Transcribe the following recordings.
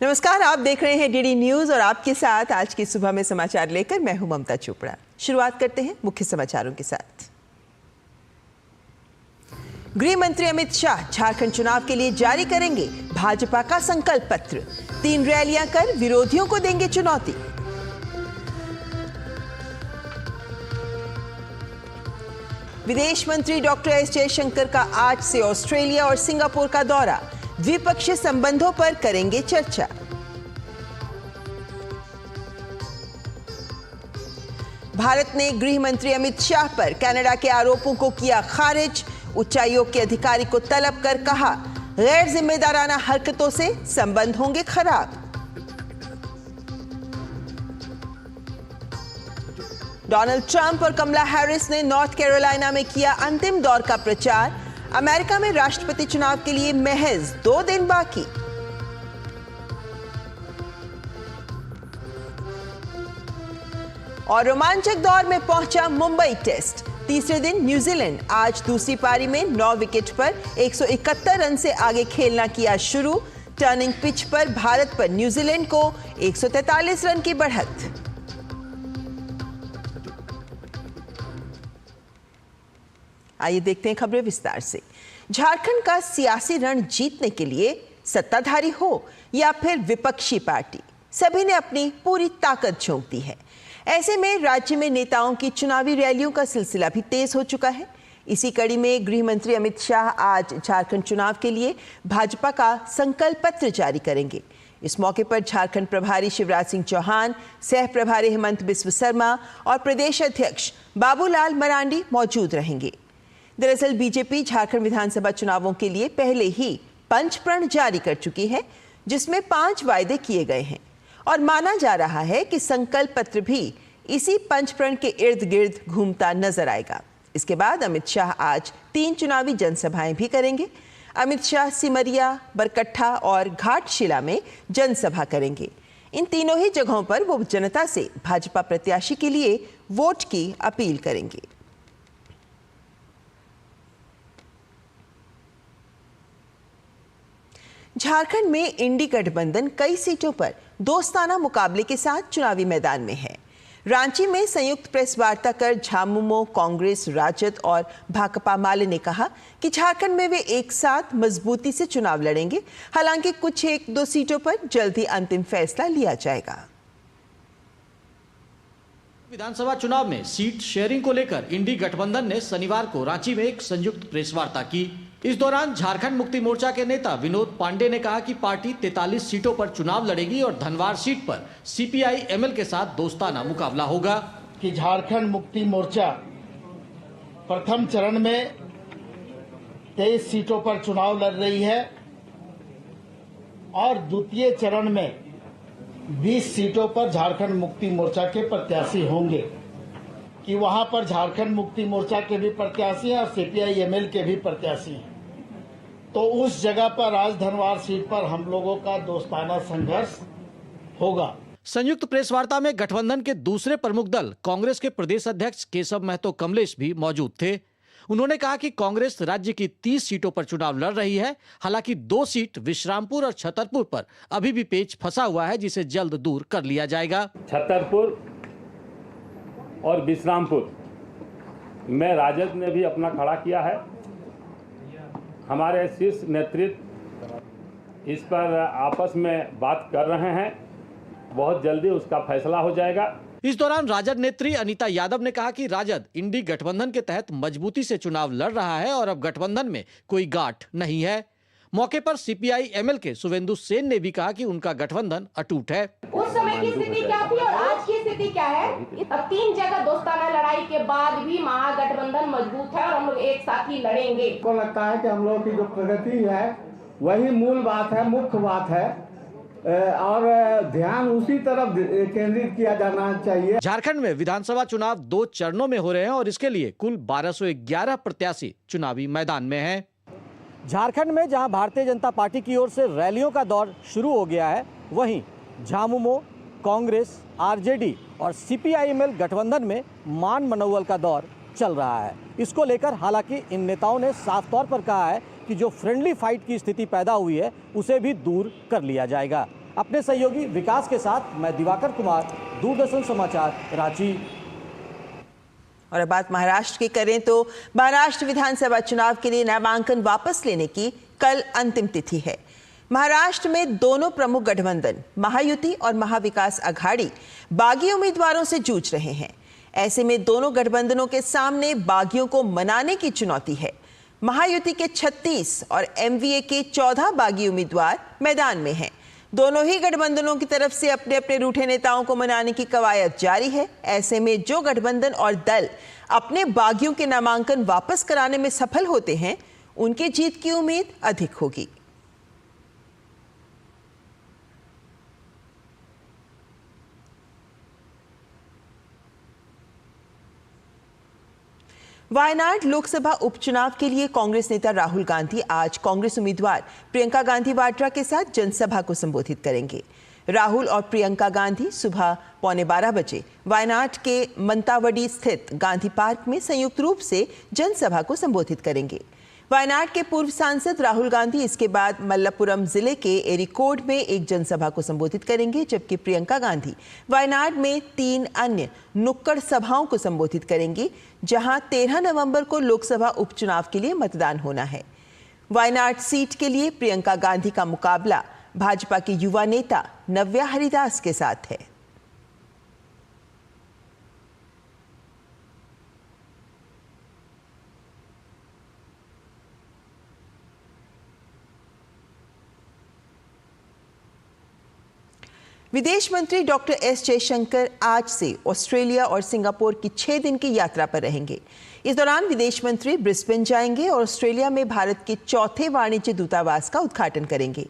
नमस्कार, आप देख रहे हैं डीडी न्यूज और आपके साथ आज की सुबह में समाचार लेकर मैं हूं ममता चोपड़ा। शुरुआत करते हैं मुख्य समाचारों के साथ। गृह मंत्री अमित शाह झारखंड चुनाव के लिए जारी करेंगे भाजपा का संकल्प पत्र। 3 रैलियां कर विरोधियों को देंगे चुनौती। विदेश मंत्री डॉक्टर एस जयशंकर का आज से ऑस्ट्रेलिया और सिंगापुर का दौरा। द्विपक्षीय संबंधों पर करेंगे चर्चा। भारत ने गृह मंत्री अमित शाह पर कनाडा के आरोपों को किया खारिज। उच्चायोग के अधिकारी को तलब कर कहा, गैर जिम्मेदाराना हरकतों से संबंध होंगे खराब। डोनाल्ड ट्रंप और कमला हैरिस ने नॉर्थ कैरोलिना में किया अंतिम दौर का प्रचार। अमेरिका में राष्ट्रपति चुनाव के लिए महज 2 दिन बाकी। और रोमांचक दौर में पहुंचा मुंबई टेस्ट। तीसरे दिन न्यूजीलैंड आज दूसरी पारी में 9 विकेट पर 171 रन से आगे खेलना किया शुरू। टर्निंग पिच पर भारत पर न्यूजीलैंड को 143 रन की बढ़त। आइए देखते हैं खबरें विस्तार से। झारखंड का सियासी रण जीतने के लिए सत्ताधारी हो या फिर विपक्षी पार्टी, सभी ने अपनी पूरी ताकत झोंक दी है। ऐसे में राज्य में नेताओं की चुनावी रैलियों का सिलसिला भी तेज हो चुका है। इसी कड़ी में गृह मंत्री अमित शाह आज झारखंड चुनाव के लिए भाजपा का संकल्प पत्र जारी करेंगे। इस मौके पर झारखंड प्रभारी शिवराज सिंह चौहान, सह प्रभारी हेमंत बिस्व शर्मा और प्रदेश अध्यक्ष बाबूलाल मरांडी मौजूद रहेंगे। दरअसल बीजेपी झारखंड विधानसभा चुनावों के लिए पहले ही पंचप्रण जारी कर चुकी है, जिसमें 5 वायदे किए गए हैं और माना जा रहा है कि संकल्प पत्र भी इसी पंचप्रण के इर्द गिर्द घूमता नजर आएगा। इसके बाद अमित शाह आज 3 चुनावी जनसभाएं भी करेंगे। अमित शाह सिमरिया, बरकट्ठा और घाटशिला में जनसभा करेंगे। इन तीनों ही जगहों पर वो जनता से भाजपा प्रत्याशी के लिए वोट की अपील करेंगे। झारखंड में इंडी गठबंधन कई सीटों पर दोस्ताना मुकाबले के साथ चुनावी मैदान में है। रांची में संयुक्त प्रेस वार्ता कर झामुमो, कांग्रेस, राजद और भाकपा माले ने कहा कि झारखंड में वे एक साथ मजबूती से चुनाव लड़ेंगे। हालांकि कुछ 1-2 सीटों पर जल्द ही अंतिम फैसला लिया जाएगा। विधानसभा चुनाव में सीट शेयरिंग को लेकर इंडी गठबंधन ने शनिवार को रांची में एक संयुक्त प्रेस वार्ता की। इस दौरान झारखंड मुक्ति मोर्चा के नेता विनोद पांडे ने कहा कि पार्टी 43 सीटों पर चुनाव लड़ेगी और धनवार सीट पर सीपीआई-एमएल के साथ दोस्ताना मुकाबला होगा। कि झारखंड मुक्ति मोर्चा प्रथम चरण में 23 सीटों पर चुनाव लड़ रही है और द्वितीय चरण में 20 सीटों पर झारखंड मुक्ति मोर्चा के प्रत्याशी होंगे। कि वहां पर झारखंड मुक्ति मोर्चा के भी प्रत्याशी हैं और सीपीआई-एमएल के भी प्रत्याशी हैं। तो उस जगह पर आज धनवार सीट पर हम लोगों का दोस्ताना संघर्ष होगा। संयुक्त प्रेस वार्ता में गठबंधन के दूसरे प्रमुख दल कांग्रेस के प्रदेश अध्यक्ष केशव महतो कमलेश भी मौजूद थे। उन्होंने कहा कि कांग्रेस राज्य की 30 सीटों पर चुनाव लड़ रही है। हालांकि 2 सीट विश्रामपुर और छतरपुर पर अभी भी पेच फंसा हुआ है, जिसे जल्द दूर कर लिया जाएगा। छतरपुर और विश्रामपुर में राजद ने भी अपना खड़ा किया है। हमारे शीर्ष नेतृत्व इस पर आपस में बात कर रहे हैं। बहुत जल्दी उसका फैसला हो जाएगा। इस दौरान राजद नेत्री अनीता यादव ने कहा कि राजद इंडी गठबंधन के तहत मजबूती से चुनाव लड़ रहा है और अब गठबंधन में कोई गांठ नहीं है। मौके पर सीपीआई-एमएल के सुवेंदु सेन ने भी कहा कि उनका गठबंधन अटूट है। उस समय की स्थिति क्या थी और आज की स्थिति क्या है? अब 3 जगह दोस्ताना लड़ाई के बाद भी महागठबंधन मजबूत है और हम लोग एक साथ ही लड़ेंगे। को लगता है कि हम लोगों की जो प्रगति है वही मूल बात है, मुख्य बात है और ध्यान उसी तरफ केंद्रित किया जाना चाहिए। झारखंड में विधानसभा चुनाव 2 चरणों में हो रहे हैं और इसके लिए कुल 1211 प्रत्याशी चुनावी मैदान में हैं। झारखंड में जहां भारतीय जनता पार्टी की ओर से रैलियों का दौर शुरू हो गया है, वहीं झामुमो, कांग्रेस, आरजेडी और सीपीआई-एमएल गठबंधन में मान मनौवल का दौर चल रहा है। इसको लेकर हालांकि इन नेताओं ने साफ तौर पर कहा है कि जो फ्रेंडली फाइट की स्थिति पैदा हुई है उसे भी दूर कर लिया जाएगा। अपने सहयोगी विकास के साथ मैं दिवाकर कुमार, दूरदर्शन समाचार, रांची। और अब बात महाराष्ट्र की करें तो महाराष्ट्र विधानसभा चुनाव के लिए नामांकन वापस लेने की कल अंतिम तिथि है। महाराष्ट्र में दोनों प्रमुख गठबंधन महायुति और महाविकास आघाड़ी बागी उम्मीदवारों से जूझ रहे हैं। ऐसे में दोनों गठबंधनों के सामने बागियों को मनाने की चुनौती है। महायुति के 36 और एमवीए के 14 बागी उम्मीदवार मैदान में हैं। दोनों ही गठबंधनों की तरफ से अपने अपने रूठे नेताओं को मनाने की कवायद जारी है। ऐसे में जो गठबंधन और दल अपने बागियों के नामांकन वापस कराने में सफल होते हैं, उनकी जीत की उम्मीद अधिक होगी। वायनाड लोकसभा उपचुनाव के लिए कांग्रेस नेता राहुल गांधी आज कांग्रेस उम्मीदवार प्रियंका गांधी वाड्रा के साथ जनसभा को संबोधित करेंगे। राहुल और प्रियंका गांधी सुबह 11:15 बजे वायनाड के मंतावडी स्थित गांधी पार्क में संयुक्त रूप से जनसभा को संबोधित करेंगे। वायनाड के पूर्व सांसद राहुल गांधी इसके बाद मल्लपुरम जिले के एरिकोड में एक जनसभा को संबोधित करेंगे, जबकि प्रियंका गांधी वायनाड में 3 अन्य नुक्कड़ सभाओं को संबोधित करेंगी, जहां 13 नवंबर को लोकसभा उपचुनाव के लिए मतदान होना है। वायनाड सीट के लिए प्रियंका गांधी का मुकाबला भाजपा की युवा नेता नव्या हरिदास के साथ है। विदेश मंत्री डॉक्टर एस जयशंकर आज से ऑस्ट्रेलिया और सिंगापुर की 6 दिन की यात्रा पर रहेंगे। इस दौरान विदेश मंत्री ब्रिस्बेन जाएंगे और ऑस्ट्रेलिया में भारत के 4थे वाणिज्य दूतावास का उद्घाटन करेंगे।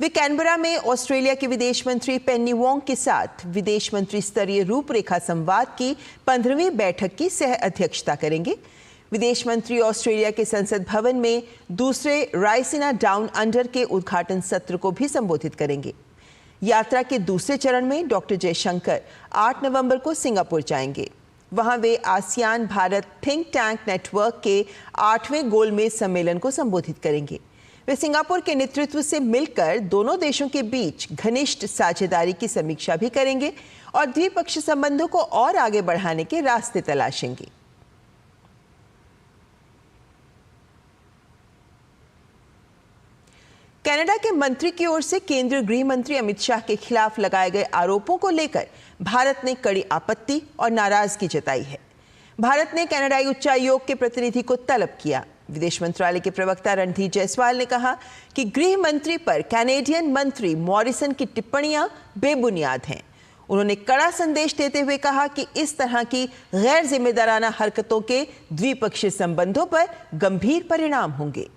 वे कैनबरा में ऑस्ट्रेलिया के विदेश मंत्री पेन्नी वोंग के साथ विदेश मंत्री स्तरीय रूपरेखा संवाद की 15वीं बैठक की सह अध्यक्षता करेंगे। विदेश मंत्री ऑस्ट्रेलिया के संसद भवन में दूसरे रायसीना डाउन अंडर के उद्घाटन सत्र को भी संबोधित करेंगे। यात्रा के दूसरे चरण में डॉक्टर जयशंकर 8 नवंबर को सिंगापुर जाएंगे। वहां वे ASEAN Bharat think tank network के 8वें गोलमेज सम्मेलन को संबोधित करेंगे। वे सिंगापुर के नेतृत्व से मिलकर दोनों देशों के बीच घनिष्ठ साझेदारी की समीक्षा भी करेंगे और द्विपक्षीय संबंधों को और आगे बढ़ाने के रास्ते तलाशेंगे। कनाडा के मंत्री की ओर से केंद्रीय गृह मंत्री अमित शाह के खिलाफ लगाए गए आरोपों को लेकर भारत ने कड़ी आपत्ति और नाराजगी जताई है। भारत ने कनाडाई उच्चायोग के प्रतिनिधि को तलब किया। विदेश मंत्रालय के प्रवक्ता रणधीर जायसवाल ने कहा कि गृह मंत्री पर कैनेडियन मंत्री मॉरिसन की टिप्पणियां बेबुनियाद हैं। उन्होंने कड़ा संदेश देते हुए कहा कि इस तरह की गैर जिम्मेदाराना हरकतों के द्विपक्षीय संबंधों पर गंभीर परिणाम होंगे।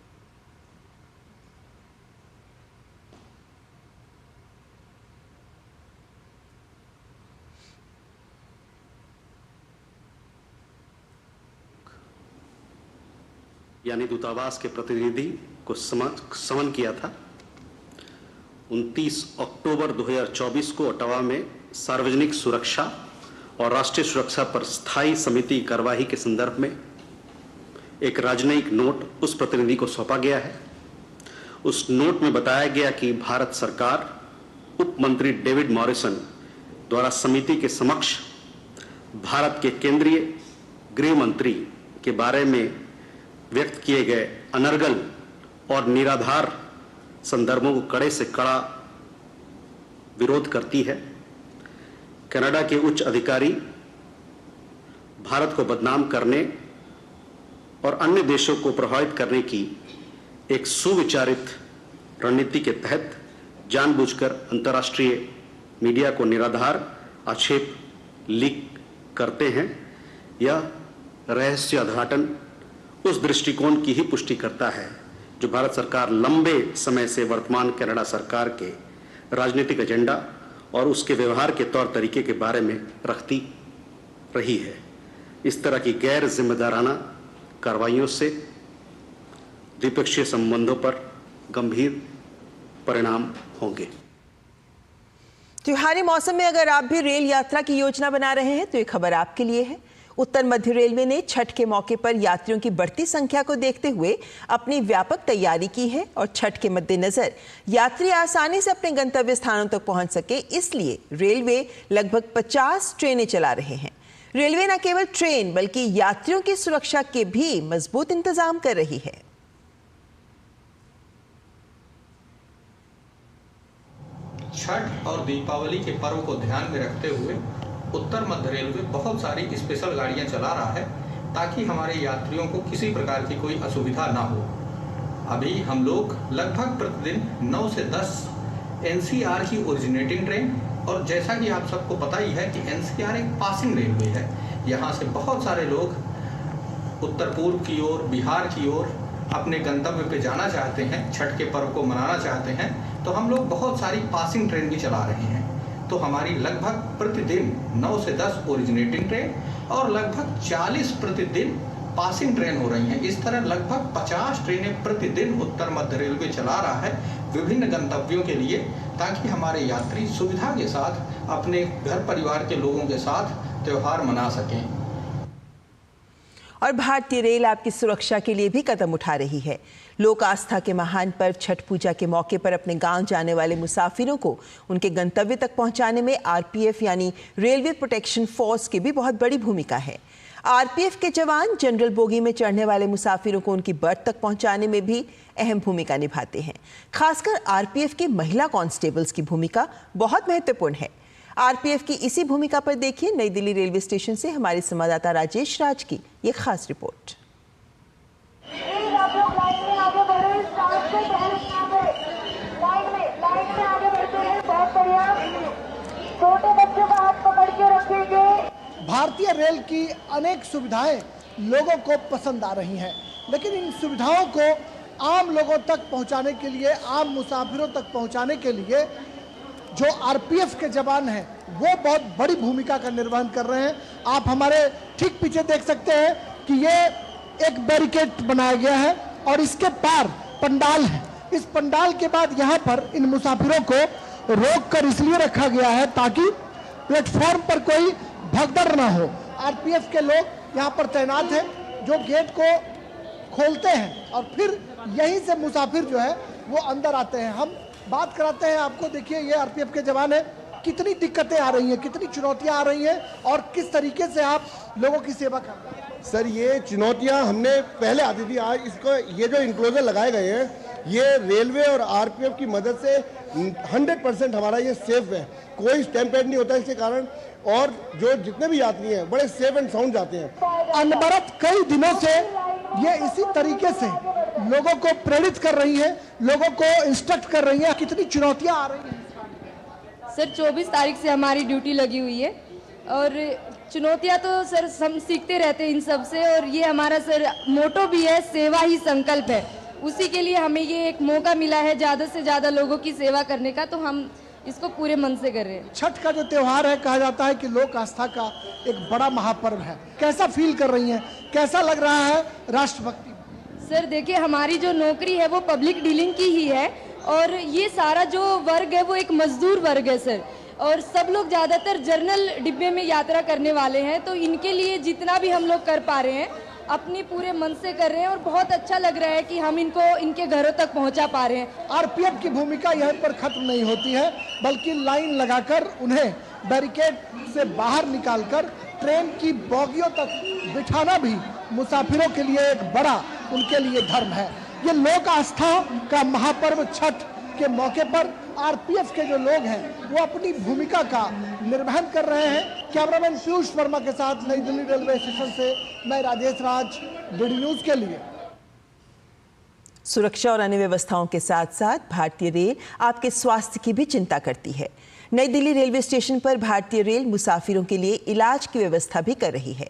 यानी दूतावास के प्रतिनिधि को समन किया था। 29 अक्टूबर 2024 को ओटावा में सार्वजनिक सुरक्षा और राष्ट्रीय सुरक्षा पर स्थायी समिति कार्यवाही के संदर्भ में एक राजनयिक नोट उस प्रतिनिधि को सौंपा गया है। उस नोट में बताया गया कि भारत सरकार उप मंत्री डेविड मॉरिसन द्वारा समिति के समक्ष भारत के केंद्रीय गृह मंत्री के बारे में व्यक्त किए गए अनर्गल और निराधार संदर्भों को कड़े से कड़ा विरोध करती है। कनाडा के उच्च अधिकारी भारत को बदनाम करने और अन्य देशों को प्रभावित करने की एक सुविचारित रणनीति के तहत जानबूझकर अंतर्राष्ट्रीय मीडिया को निराधार आक्षेप लीक करते हैं। यह रहस्य उद्घाटन उस दृष्टिकोण की ही पुष्टि करता है जो भारत सरकार लंबे समय से वर्तमान कनाडा सरकार के राजनीतिक एजेंडा और उसके व्यवहार के तौर तरीके के बारे में रखती रही है। इस तरह की गैर जिम्मेदाराना कार्रवाइयों से द्विपक्षीय संबंधों पर गंभीर परिणाम होंगे। त्योहारी मौसम में अगर आप भी रेल यात्रा की योजना बना रहे हैं तो ये खबर आपके लिए है। उत्तर मध्य रेलवे ने छठ के मौके पर यात्रियों की बढ़ती संख्या को देखते हुए अपनी व्यापक तैयारी की है और छठ के मद्देनजर यात्री आसानी से अपने गंतव्य स्थानों तक पहुंच सके, इसलिए रेलवे लगभग 50 ट्रेनें चला रहे हैं। रेलवे न केवल ट्रेन बल्कि यात्रियों की सुरक्षा के भी मजबूत इंतजाम कर रही है। छठ और दीपावली के पर्व को ध्यान में रखते हुए उत्तर मध्य रेलवे बहुत सारी स्पेशल गाड़ियां चला रहा है ताकि हमारे यात्रियों को किसी प्रकार की कोई असुविधा ना हो। अभी हम लोग लगभग प्रतिदिन 9 से 10 एनसीआर की ओरिजिनेटिंग ट्रेन, और जैसा कि आप सबको पता ही है कि एनसीआर एक पासिंग रेलवे है, यहाँ से बहुत सारे लोग उत्तर पूर्व की ओर, बिहार की ओर अपने गंतव्य पे जाना चाहते हैं, छठ के पर्व को मनाना चाहते हैं, तो हम लोग बहुत सारी पासिंग ट्रेन भी चला रहे हैं। तो हमारी लगभग प्रतिदिन 9 से 10 ओरिजिनेटिंग ट्रेन और लगभग 40 प्रतिदिन पासिंग ट्रेन हो रही हैं। इस तरह लगभग 50 ट्रेनें प्रतिदिन उत्तर मध्य रेलवे चला रहा है विभिन्न गंतव्यों के लिए, ताकि हमारे यात्री सुविधा के साथ अपने घर परिवार के लोगों के साथ त्यौहार मना सकें। और भारतीय रेल आपकी सुरक्षा के लिए भी कदम उठा रही है। लोक आस्था के महान पर्व छठ पूजा के मौके पर अपने गांव जाने वाले मुसाफिरों को उनके गंतव्य तक पहुंचाने में आरपीएफ यानी रेलवे प्रोटेक्शन फोर्स की भी बहुत बड़ी भूमिका है। आरपीएफ के जवान जनरल बोगी में चढ़ने वाले मुसाफिरों को उनकी बर्थ तक पहुंचाने में भी अहम भूमिका निभाते हैं। खासकर आरपीएफ की महिला कांस्टेबल्स की भूमिका बहुत महत्वपूर्ण है। आरपीएफ की इसी भूमिका पर देखिए नई दिल्ली रेलवे स्टेशन से हमारे संवाददाता राजेश राज की ये खास रिपोर्ट। भारतीय रेल की अनेक सुविधाएं लोगों को पसंद आ रही हैं, लेकिन इन सुविधाओं को आम लोगों तक पहुंचाने के लिए, आम मुसाफिरों तक पहुंचाने के लिए जो आरपीएफ के जवान हैं वो बहुत बड़ी भूमिका का निर्वहन कर रहे हैं। आप हमारे ठीक पीछे देख सकते हैं कि ये एक बैरिकेड बनाया गया है और इसके पार पंडाल है। इस पंडाल के बाद यहाँ पर इन मुसाफिरों को रोककर इसलिए रखा गया है ताकि प्लेटफॉर्म पर कोई भगदड़ ना हो। आरपीएफ के लोग यहाँ पर तैनात हैं जो गेट को खोलते हैं और फिर यहीं से मुसाफिर जो है वो अंदर आते हैं। हम बात कराते हैं आपको। देखिए ये आरपीएफ के जवान हैं, कितनी दिक्कतें आ रही हैं, कितनी चुनौतियां आ रही हैं और किस तरीके से आप लोगों की सेवा कर रहे हैं। सर ये चुनौतियां हमने पहले आती थी, आज इसको ये जो इंक्लोजर लगाए गए हैं ये रेलवे और आरपीएफ की मदद से 100% हमारा ये सेफ है, कोई स्टैम्पेड नहीं होता इसके कारण, और जो जितने भी यात्री हैं बड़े सेफ एंड साउंड जाते हैं। अनवरत कई दिनों से ये इसी तरीके से लोगों को प्रेरित कर रही है, लोगों को इंस्ट्रक्ट कर रही है। कितनी चुनौतियां आ रही हैं सर? 24 तारीख से हमारी ड्यूटी लगी हुई है और चुनौतियां तो सर हम सीखते रहते हैं इन सब से, और ये हमारा सर मोटो भी है, सेवा ही संकल्प है। उसी के लिए हमें ये एक मौका मिला है ज़्यादा से ज़्यादा लोगों की सेवा करने का, तो हम इसको पूरे मन से कर रहे हैं। छठ का जो त्योहार है कहा जाता है कि लोक आस्था का एक बड़ा महापर्व है। कैसा फील कर रही हैं, कैसा लग रहा है राष्ट्रभक्ति? सर देखिए हमारी जो नौकरी है वो पब्लिक डीलिंग की ही है, और ये सारा जो वर्ग है वो एक मजदूर वर्ग है सर, और सब लोग ज़्यादातर जर्नल डिब्बे में यात्रा करने वाले हैं, तो इनके लिए जितना भी हम लोग कर पा रहे हैं अपनी पूरे मन से कर रहे हैं, और बहुत अच्छा लग रहा है कि हम इनको इनके घरों तक पहुंचा पा रहे हैं। आरपीएफ की भूमिका यहाँ पर खत्म नहीं होती है, बल्कि लाइन लगाकर उन्हें बैरिकेड से बाहर निकालकर ट्रेन की बोगियों तक बिठाना भी मुसाफिरों के लिए एक बड़ा उनके लिए धर्म है। ये लोक आस्था का महापर्व छठ के मौके पर आरपीएफ के जो लोग हैं वो अपनी भूमिका का निर्वहन कर रहे हैं। कैमरामैन पीयूष वर्मा के साथ नई दिल्ली रेलवे स्टेशन से मैं राजेश राज, डीडी न्यूज के लिए। सुरक्षा और अन्य व्यवस्थाओं के साथ साथ भारतीय रेल आपके स्वास्थ्य की भी चिंता करती है। नई दिल्ली रेलवे स्टेशन पर भारतीय रेल मुसाफिरों के लिए इलाज की व्यवस्था भी कर रही है।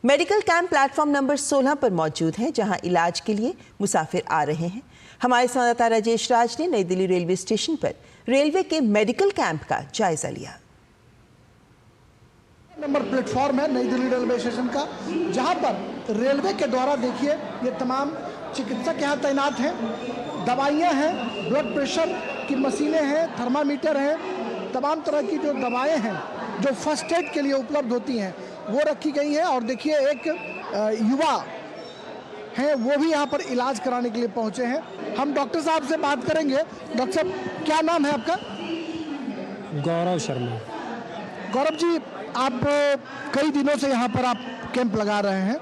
मेडिकल कैंप प्लेटफॉर्म नंबर 16 पर मौजूद है, जहां इलाज के लिए मुसाफिर आ रहे हैं। हमारे संवाददाता राजेश राज ने नई दिल्ली रेलवे स्टेशन पर रेलवे के मेडिकल कैंप का जायजा लिया। नंबर प्लेटफॉर्म है नई दिल्ली रेलवे स्टेशन का, जहां पर रेलवे के द्वारा देखिए ये तमाम चिकित्सक यहाँ तैनात हैं, दवाइयाँ हैं, ब्लड प्रेशर की मशीनें हैं, थर्मामीटर हैं, तमाम तरह की जो दवाएं हैं जो फर्स्ट एड के लिए उपलब्ध होती हैं वो रखी गई हैं। और देखिए एक युवा हैं वो भी यहाँ पर इलाज कराने के लिए पहुँचे हैं। हम डॉक्टर साहब से बात करेंगे। डॉक्टर साहब, क्या नाम है आपका? गौरव शर्मा। गौरव जी, आप कई दिनों से यहाँ पर आप कैंप लगा रहे हैं।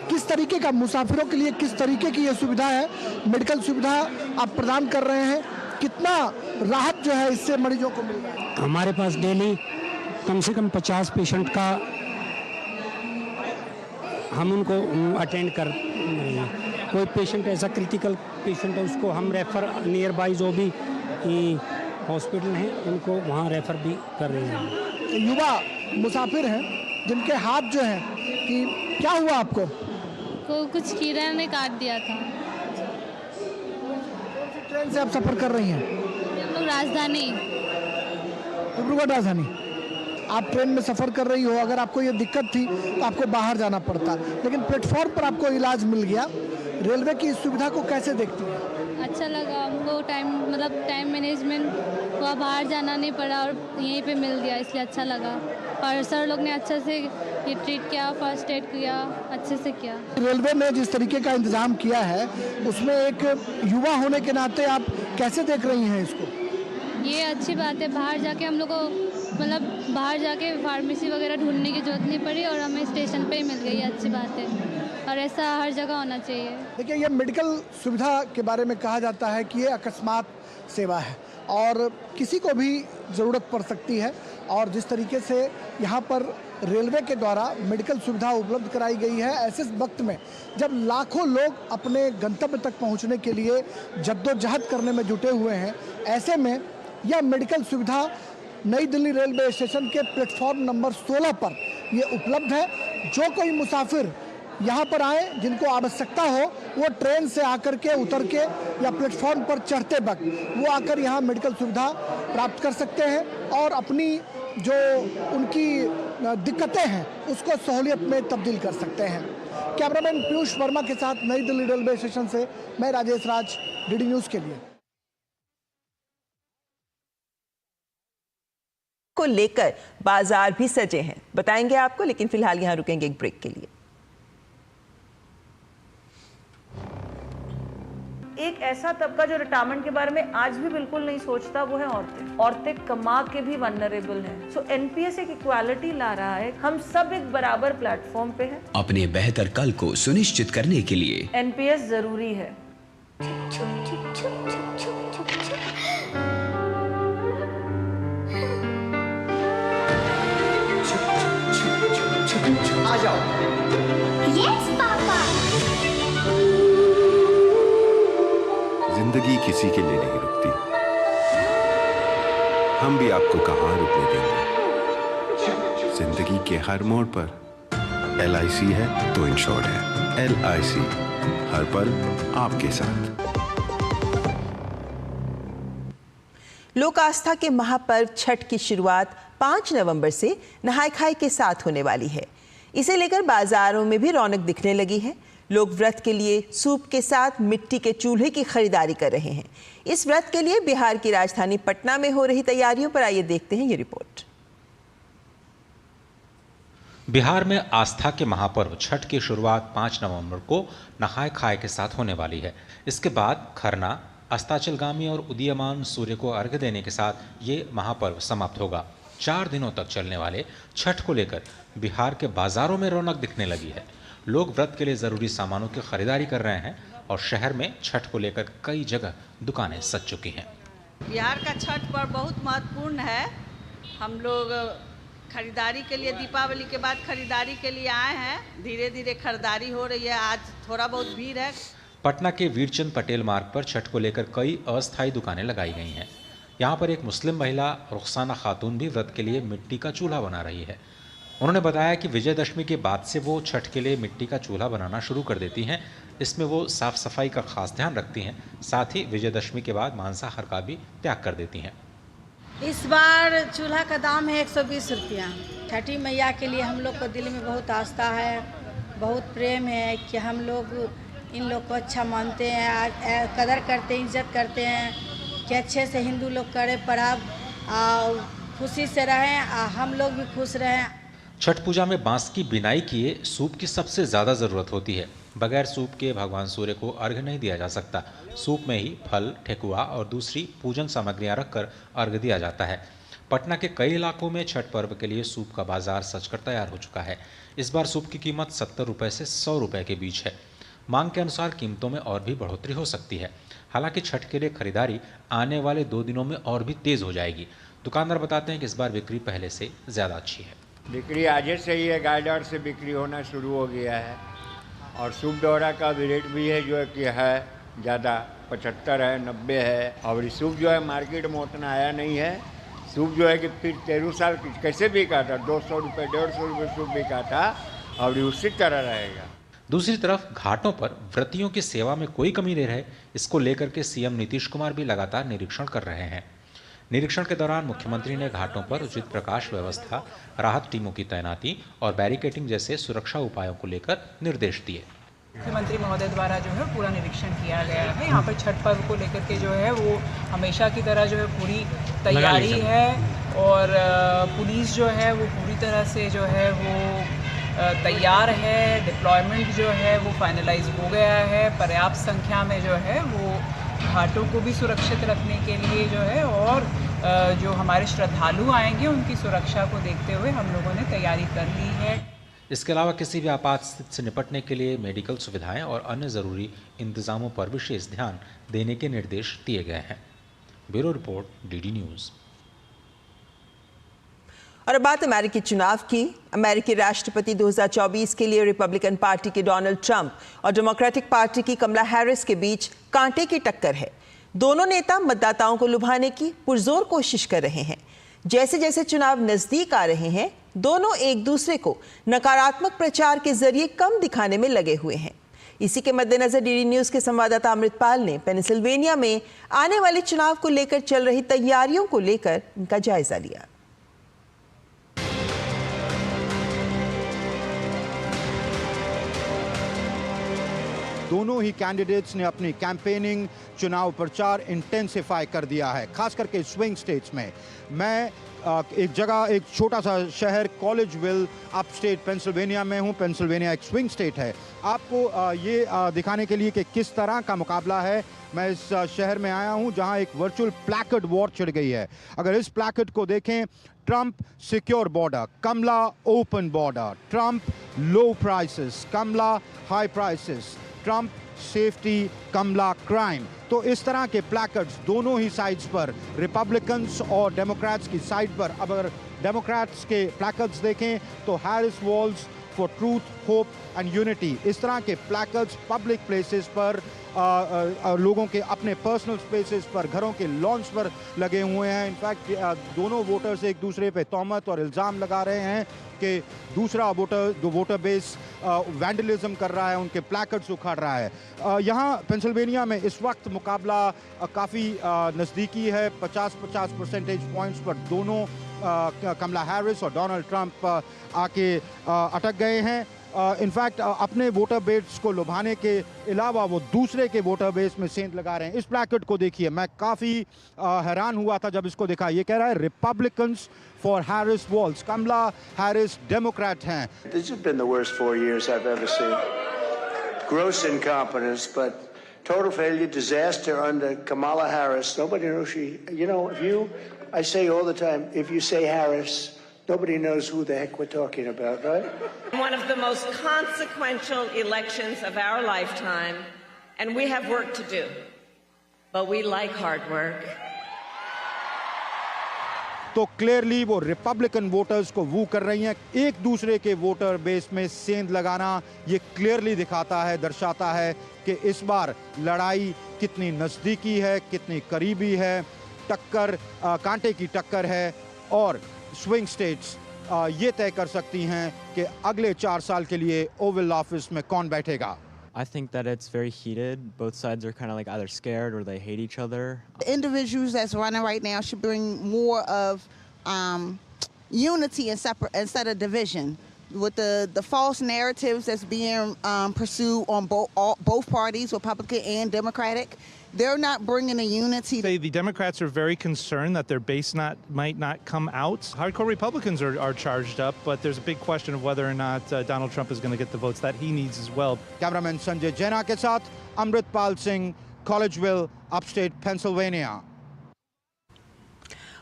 किस तरीके का मुसाफिरों के लिए किस तरीके की ये सुविधा है, मेडिकल सुविधा आप प्रदान कर रहे हैं? कितना राहत जो है इससे मरीजों को मिल रहा है? हमारे पास डेली कम से कम 50 पेशेंट का हम उनको अटेंड कर रहे हैं। कोई पेशेंट ऐसा क्रिटिकल पेशेंट है उसको हम रेफ़र नियर बाई जो भी हॉस्पिटल हैं उनको वहाँ रेफ़र भी कर रहे हैं। युवा मुसाफिर हैं जिनके हाथ जो हैं कि क्या हुआ आपको? को कुछ कीड़ा ने काट दिया था। ट्रेन से आप सफ़र कर रही हैं? हम लोग राजधानी, डिब्रूगढ़ राजधानी। आप ट्रेन में सफ़र कर रही हो, अगर आपको ये दिक्कत थी तो आपको बाहर जाना पड़ता, लेकिन प्लेटफॉर्म पर आपको इलाज मिल गया। रेलवे की इस सुविधा को कैसे देखती हैं? अच्छा लगा हमको। टाइम मैनेजमेंट हुआ, बाहर जाना नहीं पड़ा और यहीं पे मिल गया, इसलिए अच्छा लगा। और सर लोग ने अच्छे से ये ट्रीट किया, फर्स्ट एड किया, अच्छे से किया। रेलवे ने जिस तरीके का इंतजाम किया है उसमें एक युवा होने के नाते आप कैसे देख रही हैं इसको? ये अच्छी बात है। बाहर जाके हम लोग को बाहर जाके फार्मेसी वगैरह ढूंढने की जरूरत नहीं पड़ी और हमें स्टेशन पे ही मिल गई। अच्छी बात है और ऐसा हर जगह होना चाहिए। देखिए, ये मेडिकल सुविधा के बारे में कहा जाता है कि ये अकस्मात सेवा है और किसी को भी ज़रूरत पड़ सकती है। और जिस तरीके से यहाँ पर रेलवे के द्वारा मेडिकल सुविधा उपलब्ध कराई गई है, ऐसे वक्त में जब लाखों लोग अपने गंतव्य तक पहुँचने के लिए जद्दोजहद करने में जुटे हुए हैं, ऐसे में यह मेडिकल सुविधा नई दिल्ली रेलवे स्टेशन के प्लेटफॉर्म नंबर 16 पर ये उपलब्ध है। जो कोई मुसाफिर यहाँ पर आए जिनको आवश्यकता हो वो ट्रेन से आकर के उतर के या प्लेटफॉर्म पर चढ़ते वक्त वो आकर यहाँ मेडिकल सुविधा प्राप्त कर सकते हैं और अपनी जो उनकी दिक्कतें हैं उसको सहूलियत में तब्दील कर सकते हैं। कैमरामैन पीयूष वर्मा के साथ नई दिल्ली रेलवे स्टेशन से मैं राजेश राज, डीडी न्यूज़ के लिए। को लेकर बाजार भी सजे हैं, बताएंगे आपको, लेकिन फिलहाल यहां रुकेंगे एक ब्रेक के लिए। एक ऐसा तबका जो रिटायरमेंट के बारे में आज भी बिल्कुल नहीं सोचता वो है औरतें। औरतें कमा के भी वनरेबल हैं। सो एनपीएस एक इक्वालिटी ला रहा है। हम सब एक बराबर प्लेटफॉर्म पे हैं। अपने बेहतर कल को सुनिश्चित करने के लिए एनपीएस जरूरी है। आ जाओ। Yes papa. जिंदगी किसी के लिए नहीं रुकती, हम भी आपको कहाँ रुकने देंगे। जिंदगी के हर मोड़ पर LIC है तो इंश्योर्ड है। LIC हर पल आपके साथ। लोक आस्था के महापर्व छठ की शुरुआत 5 नवंबर से नहाय खाय के साथ होने वाली है। इसे लेकर बाजारों में भी रौनक दिखने लगी है। लोग व्रत के लिए सूप के साथ मिट्टी के चूल्हे की खरीदारी कर रहे हैं। इस व्रत के लिए बिहार की राजधानी पटना में हो रही तैयारियों पर आइए देखते हैं ये रिपोर्ट। बिहार में आस्था के महापर्व छठ की शुरुआत 5 नवंबर को नहाय खाय के साथ होने वाली है। इसके बाद खरना, अस्ताचलगामी और उदीयमान सूर्य को अर्घ्य देने के साथ ये महापर्व समाप्त होगा। 4 दिनों तक चलने वाले छठ को लेकर बिहार के बाजारों में रौनक दिखने लगी है। लोग व्रत के लिए ज़रूरी सामानों की खरीदारी कर रहे हैं और शहर में छठ को लेकर कई जगह दुकानें सज चुकी हैं। बिहार का छठ पर्व बहुत महत्वपूर्ण है। हम लोग खरीदारी के लिए दीपावली के बाद खरीदारी के लिए आए हैं। धीरे धीरे खरीदारी हो रही है। आज थोड़ा बहुत भीड़ है। पटना के वीरचंद पटेल मार्ग पर छठ को लेकर कई अस्थायी दुकानें लगाई गई हैं। यहाँ पर एक मुस्लिम महिला रुखसाना खातून भी व्रत के लिए मिट्टी का चूल्हा बना रही है। उन्होंने बताया कि विजयदशमी के बाद से वो छठ के लिए मिट्टी का चूल्हा बनाना शुरू कर देती हैं। इसमें वो साफ सफाई का खास ध्यान रखती हैं। साथ ही विजयदशमी के बाद मांसाहार का भी त्याग कर देती हैं। इस बार चूल्हा का दाम है 120 रुपया। छठी मैया के लिए हम लोग को दिल में बहुत आस्था है, बहुत प्रेम है कि हम लोग इन लोग को अच्छा मानते हैं, कदर करते हैं, इज्जत करते हैं कि अच्छे से हिंदू लोग करें पर्व और खुशी से रहें, हम लोग भी खुश रहें। छठ पूजा में बांस की बिनाई किए सूप की सबसे ज़्यादा ज़रूरत होती है। बगैर सूप के भगवान सूर्य को अर्घ्य नहीं दिया जा सकता। सूप में ही फल, ठेकुआ और दूसरी पूजन सामग्रियां रखकर अर्घ्य दिया जाता है। पटना के कई इलाकों में छठ पर्व के लिए सूप का बाजार सजकर तैयार हो चुका है। इस बार सूप की कीमत 70 रुपये से 100 रुपये के बीच है। मांग के अनुसार कीमतों में और भी बढ़ोतरी हो सकती है। हालांकि छठ के लिए खरीदारी आने वाले 2 दिनों में और भी तेज हो जाएगी। दुकानदार बताते हैं कि इस बार बिक्री पहले से ज़्यादा अच्छी है। बिक्री आज से ही है, गाइडर से बिक्री होना शुरू हो गया है और सूप दोहरा का भी रेट भी है जो है कि है ज़्यादा 75 है, 90 है। और सूप जो है मार्केट में उतना आया नहीं है। सूप जो है कि फिर 13 साल कैसे बिका था, 200 रुपये 150 रुपये सूप बिका था और उसी तरह रहेगा। दूसरी तरफ घाटों पर व्रतियों की सेवा में कोई कमी नहीं रहे, इसको लेकर के सीएम नीतीश कुमार भी लगातार निरीक्षण कर रहे हैं। निरीक्षण के दौरान मुख्यमंत्री ने घाटों पर उचित प्रकाश व्यवस्था, राहत टीमों की तैनाती और बैरिकेडिंग जैसे सुरक्षा उपायों को लेकर निर्देश दिए। मुख्यमंत्री महोदय द्वारा जो है पूरा निरीक्षण किया गया है। यहाँ पर छठ पर्व को लेकर के जो है वो हमेशा की तरह जो है पूरी तैयारी है और पुलिस जो है वो पूरी तरह से जो है वो तैयार है। डिप्लॉयमेंट जो है वो फाइनलाइज हो गया है। पर्याप्त संख्या में जो है वो घाटों को भी सुरक्षित रखने के लिए जो है और जो हमारे श्रद्धालु आएंगे उनकी सुरक्षा को देखते हुए हम लोगों ने तैयारी कर ली है। इसके अलावा किसी भी आपात स्थिति से निपटने के लिए मेडिकल सुविधाएं और अन्य ज़रूरी इंतजामों पर विशेष ध्यान देने के निर्देश दिए गए हैं। Bureau report, DD news. और अब बात अमेरिकी चुनाव की। अमेरिकी राष्ट्रपति 2024 के लिए रिपब्लिकन पार्टी के डोनाल्ड ट्रंप और डेमोक्रेटिक पार्टी की कमला हैरिस के बीच कांटे की टक्कर है। दोनों नेता मतदाताओं को लुभाने की पुरजोर कोशिश कर रहे हैं। जैसे जैसे चुनाव नजदीक आ रहे हैं, दोनों एक दूसरे को नकारात्मक प्रचार के जरिए कम दिखाने में लगे हुए हैं। इसी के मद्देनजर डीडी न्यूज़ के संवाददाता अमृतपाल ने पेनिसिल्वेनिया में आने वाले चुनाव को लेकर चल रही तैयारियों को लेकर इनका जायजा लिया। दोनों ही कैंडिडेट्स ने अपनी कैंपेनिंग, चुनाव प्रचार इंटेंसिफाई कर दिया है, खास करके स्विंग स्टेट्स में। मैं एक जगह, एक छोटा सा शहर कॉलेजविल अपस्टेट पेंसिल्वेनिया में हूँ। पेंसिल्वेनिया एक स्विंग स्टेट है। आपको ये दिखाने के लिए कि किस तरह का मुकाबला है, मैं इस शहर में आया हूँ जहाँ एक वर्चुअल प्लैकेट वॉर छिड़ गई है। अगर इस प्लैकेट को देखें, Trump secure border, Kamala open border, Trump low prices, Kamala high prices, Trump safety, Kamala crime. तो इस तरह के प्लैकेट्स दोनों ही साइड्स पर, रिपब्लिकन्स और डेमोक्रेट्स की साइड पर। अब अगर डेमोक्रेट्स के प्लैकेट्स देखें तो Harris Walz for truth, hope and unity, इस तरह के प्लैकेट्स पब्लिक प्लेसेस पर, लोगों के अपने पर्सनल स्पेसेस पर, घरों के लॉन्स पर लगे हुए हैं। इनफैक्ट दोनों वोटर्स एक दूसरे पे तोहमत और इल्ज़ाम लगा रहे हैं कि दूसरा वोटर बेस वैंडलिज्म कर रहा है, उनके प्लैकेट्स उखाड़ रहा है। यहाँ पेंसिल्वेनिया में इस वक्त मुकाबला काफ़ी नज़दीकी है। 50-50 परसेंटेज पॉइंट्स पर दोनों कमला हैरिस और डोनाल्ड ट्रंप आके अटक गए हैं। इनफैक्ट अपने वोटर बेस को लुभाने के अलावा वो दूसरे के वोटर बेस में सेंध लगा रहे हैं। इस प्लैकेट को देखिए, मैं काफ़ी हैरान हुआ था जब इसको देखा। ये कह रहा है Republicans for Harris Walz, Kamala Harris Democrat हैं। This has been the worst 4 years I've ever seen. Gross incompetence, but total failure, disaster under Kamala Harris. Nobody knows I say all the time, if you say Harris, nobody knows who the heck we're talking about, right? One of the most consequential elections of our lifetime, and we have work to do, but we like hard work. तो clearly वो Republican voters को वू कर रही हैं। एक दूसरे के voter base में सेंध लगाना ये क्लियरली दिखाता है, दर्शाता है कि इस बार लड़ाई कितनी नज़दीकी है, कितनी करीबी है। टक्कर, कांटे की टक्कर है और स्विंग स्टेट्स ये तय कर सकती हैं कि अगले 4 साल के लिए ओवल ऑफिस में कौन बैठेगा। I think that it's very heated. Both sides are kind of like either scared or they hate each other. The individuals that's running right now should bring more of unity and instead of division. with the false narratives that's being pursued on both parties, Republican and Democratic. They're not bringing a unity. The Democrats are very concerned that their base might not come out. Hardcore Republicans are charged up, but there's a big question of whether or not Donald Trump is going to get the votes that he needs as well. Cameraman Sanjay जैना के साथ Amritpal Singh, कॉलेजविल, upstate Pennsylvania.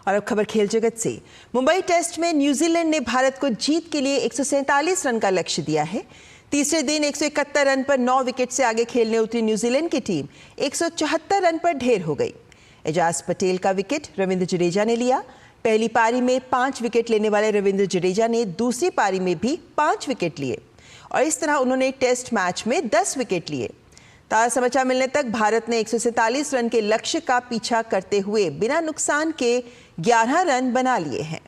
और अब खबर खेल जगत से। Mumbai test में न्यूजीलैंड ने भारत को जीत के लिए 147 रन का लक्ष्य दिया है। तीसरे दिन 171 रन पर 9 विकेट से आगे खेलने उतरी न्यूजीलैंड की टीम 174 रन पर ढेर हो गई। एजाज पटेल का विकेट रविंद्र जडेजा ने लिया। पहली पारी में 5 विकेट लेने वाले रविंद्र जडेजा ने दूसरी पारी में भी 5 विकेट लिए और इस तरह उन्होंने टेस्ट मैच में 10 विकेट लिए। ताज़ा समाचार मिलने तक भारत ने 147 रन के लक्ष्य का पीछा करते हुए बिना नुकसान के 11 रन बना लिए हैं।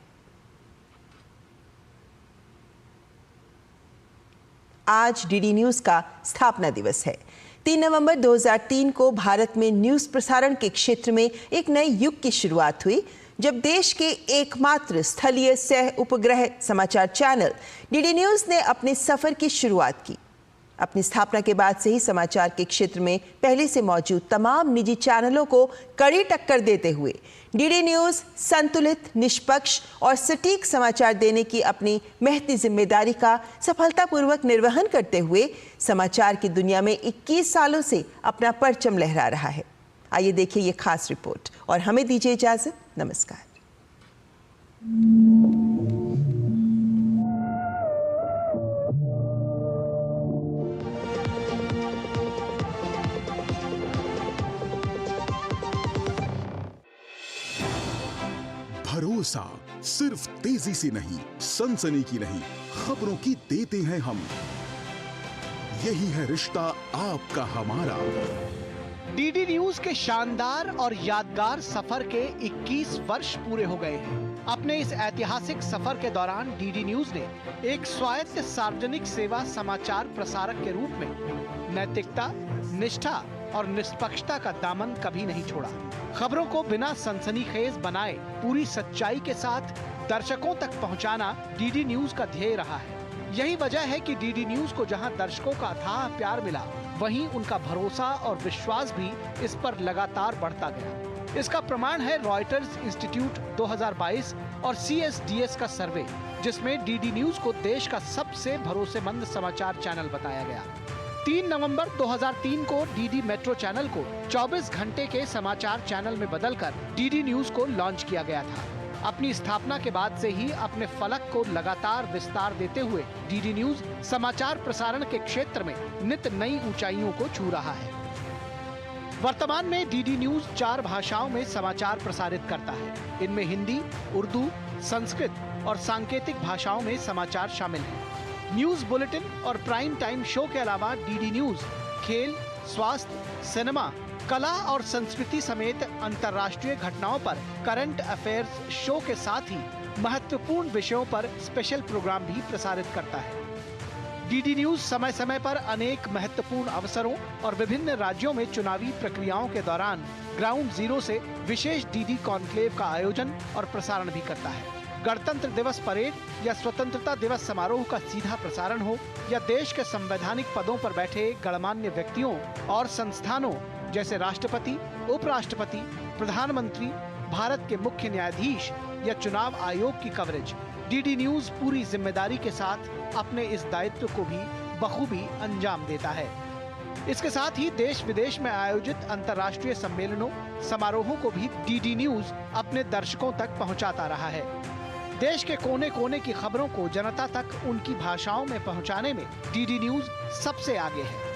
आज डीडी न्यूज का स्थापना दिवस है। 3 नवंबर 2003 को भारत में न्यूज प्रसारण के क्षेत्र में एक नए युग की शुरुआत हुई, जब देश के एकमात्र स्थलीय सह उपग्रह समाचार चैनल डीडी न्यूज ने अपने सफर की शुरुआत की। अपनी स्थापना के बाद से ही समाचार के क्षेत्र में पहले से मौजूद तमाम निजी चैनलों को कड़ी टक्कर देते हुए डीडी न्यूज संतुलित, निष्पक्ष और सटीक समाचार देने की अपनी महती जिम्मेदारी का सफलतापूर्वक निर्वहन करते हुए समाचार की दुनिया में 21 सालों से अपना परचम लहरा रहा है। आइए देखिए ये खास रिपोर्ट और हमें दीजिए इजाजत। नमस्कार। भरोसा सिर्फ तेजी से नहीं, सनसनी की नहीं, खबरों की देते हैं हम। यही है रिश्ता आपका हमारा। डीडी न्यूज के शानदार और यादगार सफर के 21 वर्ष पूरे हो गए हैं। अपने इस ऐतिहासिक सफर के दौरान डीडी न्यूज ने एक स्वायत्त सार्वजनिक सेवा समाचार प्रसारक के रूप में नैतिकता, निष्ठा और निष्पक्षता का दामन कभी नहीं छोड़ा। खबरों को बिना सनसनीखेज बनाए पूरी सच्चाई के साथ दर्शकों तक पहुंचाना डीडी न्यूज का ध्येय रहा है। यही वजह है कि डीडी न्यूज को जहां दर्शकों का अथाह प्यार मिला, वहीं उनका भरोसा और विश्वास भी इस पर लगातार बढ़ता गया। इसका प्रमाण है रॉयटर्स इंस्टीट्यूट 2022 और CSDS का सर्वे, जिसमें डीडी न्यूज को देश का सबसे भरोसेमंद समाचार चैनल बताया गया। 3 नवंबर 2003 को डीडी मेट्रो चैनल को 24 घंटे के समाचार चैनल में बदलकर डीडी न्यूज को लॉन्च किया गया था। अपनी स्थापना के बाद से ही अपने फलक को लगातार विस्तार देते हुए डीडी न्यूज समाचार प्रसारण के क्षेत्र में नित नई ऊंचाइयों को छू रहा है। वर्तमान में डीडी न्यूज 4 भाषाओं में समाचार प्रसारित करता है। इनमें हिंदी, उर्दू, संस्कृत और सांकेतिक भाषाओं में समाचार शामिल हैं। न्यूज बुलेटिन और प्राइम टाइम शो के अलावा डीडी न्यूज खेल, स्वास्थ्य, सिनेमा, कला और संस्कृति समेत अंतर्राष्ट्रीय घटनाओं पर करंट अफेयर्स शो के साथ ही महत्वपूर्ण विषयों पर स्पेशल प्रोग्राम भी प्रसारित करता है। डीडी न्यूज समय समय पर अनेक महत्वपूर्ण अवसरों और विभिन्न राज्यों में चुनावी प्रक्रियाओं के दौरान ग्राउंड जीरो से विशेष डीडी कॉन्क्लेव का आयोजन और प्रसारण भी करता है। गणतंत्र दिवस परेड या स्वतंत्रता दिवस समारोह का सीधा प्रसारण हो या देश के संवैधानिक पदों पर बैठे गणमान्य व्यक्तियों और संस्थानों जैसे राष्ट्रपति, उपराष्ट्रपति, प्रधानमंत्री, भारत के मुख्य न्यायाधीश या चुनाव आयोग की कवरेज, डीडी न्यूज पूरी जिम्मेदारी के साथ अपने इस दायित्व को भी बखूबी अंजाम देता है। इसके साथ ही देश विदेश में आयोजित अंतर्राष्ट्रीय सम्मेलनों, समारोहों को भी डीडी न्यूज अपने दर्शकों तक पहुंचाता रहा है। देश के कोने कोने की खबरों को जनता तक उनकी भाषाओं में पहुंचाने में डीडी न्यूज सबसे आगे है।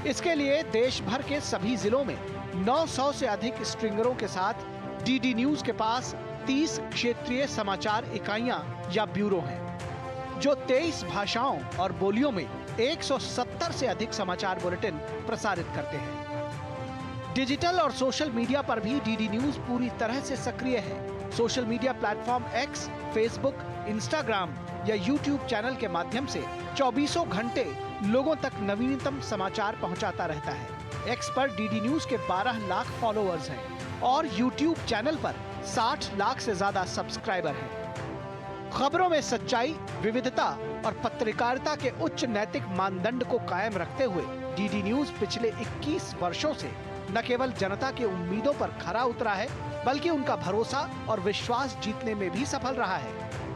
इसके लिए देश भर के सभी जिलों में 900 से अधिक स्ट्रिंगरों के साथ डीडी न्यूज के पास 30 क्षेत्रीय समाचार इकाइयां या ब्यूरो हैं, जो 23 भाषाओं और बोलियों में 170 से अधिक समाचार बुलेटिन प्रसारित करते हैं। डिजिटल और सोशल मीडिया पर भी डीडी न्यूज पूरी तरह से सक्रिय है। Social media platform X, Facebook, Instagram या यूट्यूब चैनल के माध्यम से 24 घंटे लोगों तक नवीनतम समाचार पहुंचाता रहता है। X पर डीडी न्यूज के 12 लाख फॉलोअर्स हैं और यूट्यूब चैनल पर 60 लाख से ज्यादा सब्सक्राइबर हैं। खबरों में सच्चाई, विविधता और पत्रकारिता के उच्च नैतिक मानदंड को कायम रखते हुए डीडी न्यूज पिछले 21 वर्षों से न केवल जनता की उम्मीदों पर खरा उतरा है, बल्कि उनका भरोसा और विश्वास जीतने में भी सफल रहा है।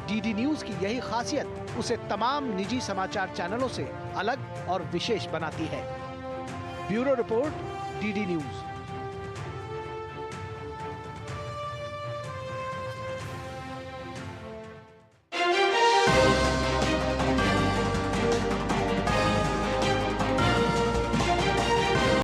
डीडी न्यूज की यही खासियत उसे तमाम निजी समाचार चैनलों से अलग और विशेष बनाती है। Bureau report, DD news.